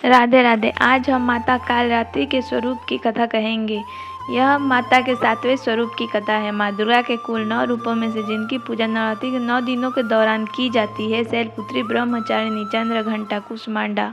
राधे राधे। आज हम माता कालरात्रि के स्वरूप की कथा कहेंगे। यह माता के 7वें स्वरूप की कथा है। माँ दुर्गा के कुल 9 रूपों में से जिनकी पूजा नवरात्रि के 9 दिनों के दौरान की जाती है, शैलपुत्री, ब्रह्मचारिणी, चंद्रघंटा, कुष्मांडा,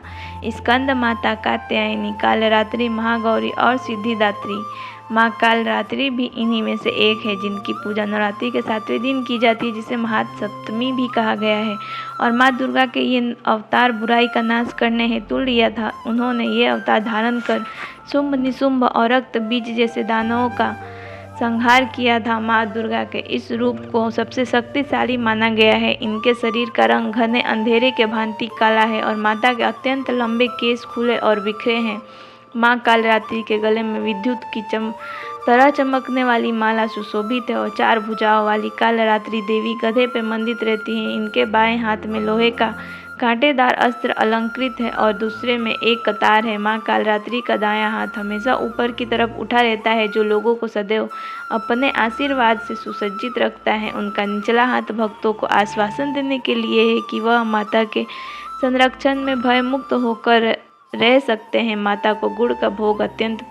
स्कंद माता, कात्यायनी, कालरात्रि, महागौरी और सिद्धिदात्री। माँ कालरात्रि भी इन्हीं में से एक है जिनकी पूजा नवरात्रि के 7वें दिन की जाती है, जिसे महासप्तमी भी कहा गया है। और माँ दुर्गा के ये अवतार बुराई का नाश करने हेतु लिया था। उन्होंने ये अवतार धारण कर शुंभ, निशुंभ और रक्त बीज जैसे दानवों का संहार किया था। माँ दुर्गा के इस रूप को सबसे शक्तिशाली माना गया है। इनके शरीर का रंग घने अंधेरे के भांति काला है और माता के अत्यंत लंबे केश खुले और बिखरे हैं। माँ कालरात्रि के गले में विद्युत की तरह चमकने वाली माला सुशोभित है और 4 भुजाओं वाली कालरात्रि देवी गधे पर मंडित रहती हैं। इनके बाएं हाथ में लोहे का कांटेदार अस्त्र अलंकृत है और दूसरे में एक कतार है। माँ कालरात्रि का दायां हाथ हमेशा ऊपर की तरफ उठा रहता है, जो लोगों को सदैव अपने आशीर्वाद से सुसज्जित रखता है। उनका निचला हाथ भक्तों को आश्वासन देने के लिए है कि वह माता के संरक्षण में भयमुक्त होकर रह सकते हैं। माता को गुड़ का भोग अत्यंत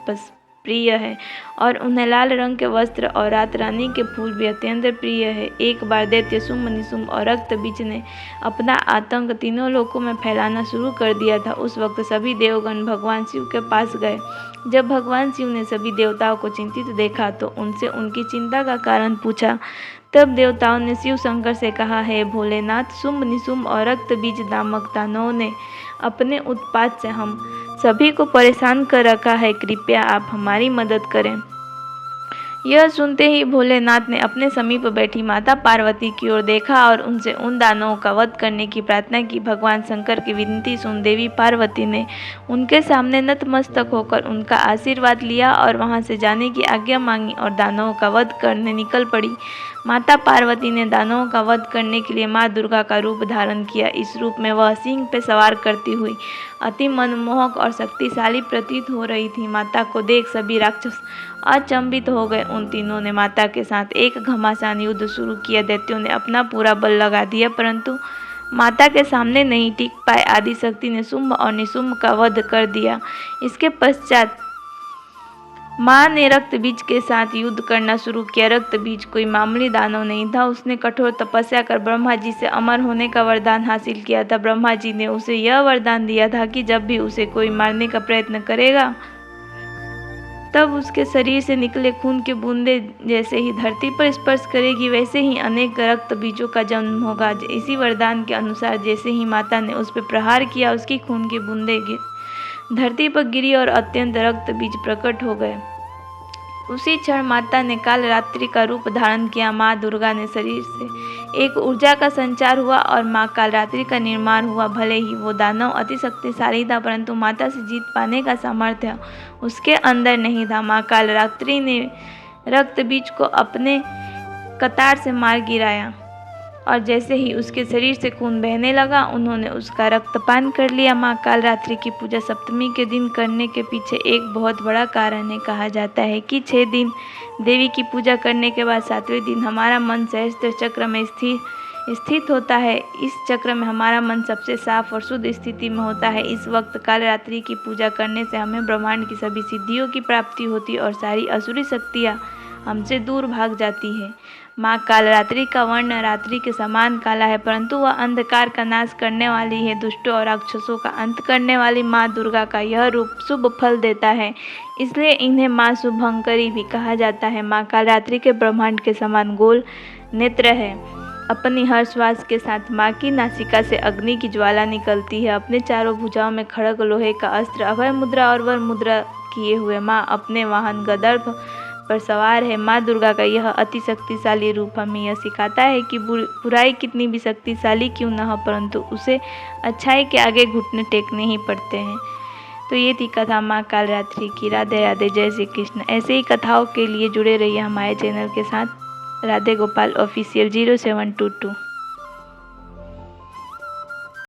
प्रिय है और उन्हें लाल रंग के वस्त्र और रात रानी के फूल भी अत्यंत प्रिय है। एक बार दैत्य शुंभ, निशुंभ और रक्त बीज ने अपना आतंक तीनों लोकों में फैलाना शुरू कर दिया था। उस वक्त सभी देवगण भगवान शिव के पास गए। जब भगवान शिव ने सभी देवताओं को चिंतित देखा तो उनसे उनकी चिंता का कारण पूछा। तब देवताओं ने शिव शंकर से कहा, हे भोलेनाथ, शुंभ, निशुंभ और रक्त बीज नामक दानवों ने अपने उत्पात से हम सभी को परेशान कर रखा है। कृपया आप हमारी मदद करें। यह सुनते ही भोलेनाथ ने अपने समीप बैठी माता पार्वती की ओर देखा और उनसे उन दानवों का वध करने की प्रार्थना की। भगवान शंकर की विनती सुन देवी पार्वती ने उनके सामने नतमस्तक होकर उनका आशीर्वाद लिया और वहां से जाने की आज्ञा मांगी और दानवों का वध करने निकल पड़ी। माता पार्वती ने दानवों का वध करने के लिए माँ दुर्गा का रूप धारण किया। इस रूप में वह सिंह पे सवार करती हुई अति मनमोहक और शक्तिशाली प्रतीत हो रही थी। माता को देख सभी राक्षस अचंभित हो गए। उन तीनों ने माता के साथ एक घमासान युद्ध शुरू किया। दैत्यों ने अपना पूरा बल लगा दिया, परंतु माता के सामने नहीं टिक पाए। आदिशक्ति ने शुंभ और निशुंभ का वध कर दिया। इसके पश्चात माँ ने रक्त बीज के साथ युद्ध करना शुरू किया। रक्त बीज कोई मामूली दानव नहीं था। उसने कठोर तपस्या कर ब्रह्मा जी से अमर होने का वरदान हासिल किया था। ब्रह्मा जी ने उसे यह वरदान दिया था कि जब भी उसे कोई मारने का प्रयत्न करेगा, तब उसके शरीर से निकले खून के बूंदे जैसे ही धरती पर स्पर्श करेगी, वैसे ही अनेक रक्त बीजों का जन्म होगा। इसी वरदान के अनुसार जैसे ही माता ने उस पर प्रहार किया, उसकी खून की बूंदे धरती पर गिरी और अत्यंत रक्त बीज प्रकट हो गए। उसी क्षण माता ने कालरात्रि का रूप धारण किया। माँ दुर्गा ने शरीर से एक ऊर्जा का संचार हुआ और माँ कालरात्रि का निर्माण हुआ। भले ही वो दानव अति शक्तिशाली था, परंतु माता से जीत पाने का सामर्थ्य उसके अंदर नहीं था। माँ कालरात्रि ने रक्त बीज को अपने कतार से मार गिराया और जैसे ही उसके शरीर से खून बहने लगा, उन्होंने उसका रक्तपान कर लिया। माँ कालरात्रि की पूजा सप्तमी के दिन करने के पीछे एक बहुत बड़ा कारण है। कहा जाता है कि 6 दिन देवी की पूजा करने के बाद 7वें दिन हमारा मन सहस्त्र चक्र में स्थित होता है। इस चक्र में हमारा मन सबसे साफ और शुद्ध स्थिति में होता है। इस वक्त कालरात्रि की पूजा करने से हमें ब्रह्मांड की सभी सिद्धियों की प्राप्ति होती है और सारी असुरी शक्तियाँ हमसे दूर भाग जाती है। माँ कालरात्रि का वर्ण रात्रि के समान काला है, परंतु वह अंधकार का नाश करने वाली है। दुष्टों और राक्षसों का अंत करने वाली माँ दुर्गा का यह रूप शुभ फल देता है, इसलिए इन्हें माँ शुभंकरी भी कहा जाता है। माँ कालरात्रि के ब्रह्मांड के समान गोल नेत्र है। अपनी हर श्वास के साथ माँ की नासिका से अग्नि की ज्वाला निकलती है। अपने चारों भुजाओं में खड़ग, लोहे का अस्त्र, अभय मुद्रा और वर मुद्रा किए हुए माँ अपने वाहन गदर्भ पर सवार है। माँ दुर्गा का यह अति शक्तिशाली रूप हमें यह सिखाता है कि बुराई कितनी भी शक्तिशाली क्यों न हो, परंतु उसे अच्छाई के आगे घुटने टेकने ही पड़ते हैं। तो ये थी कथा माँ कालरात्रि की। राधे राधे, जय श्री कृष्ण। ऐसे ही कथाओं के लिए जुड़े रहिए हमारे चैनल के साथ। राधे गोपाल ऑफिशियल 0722।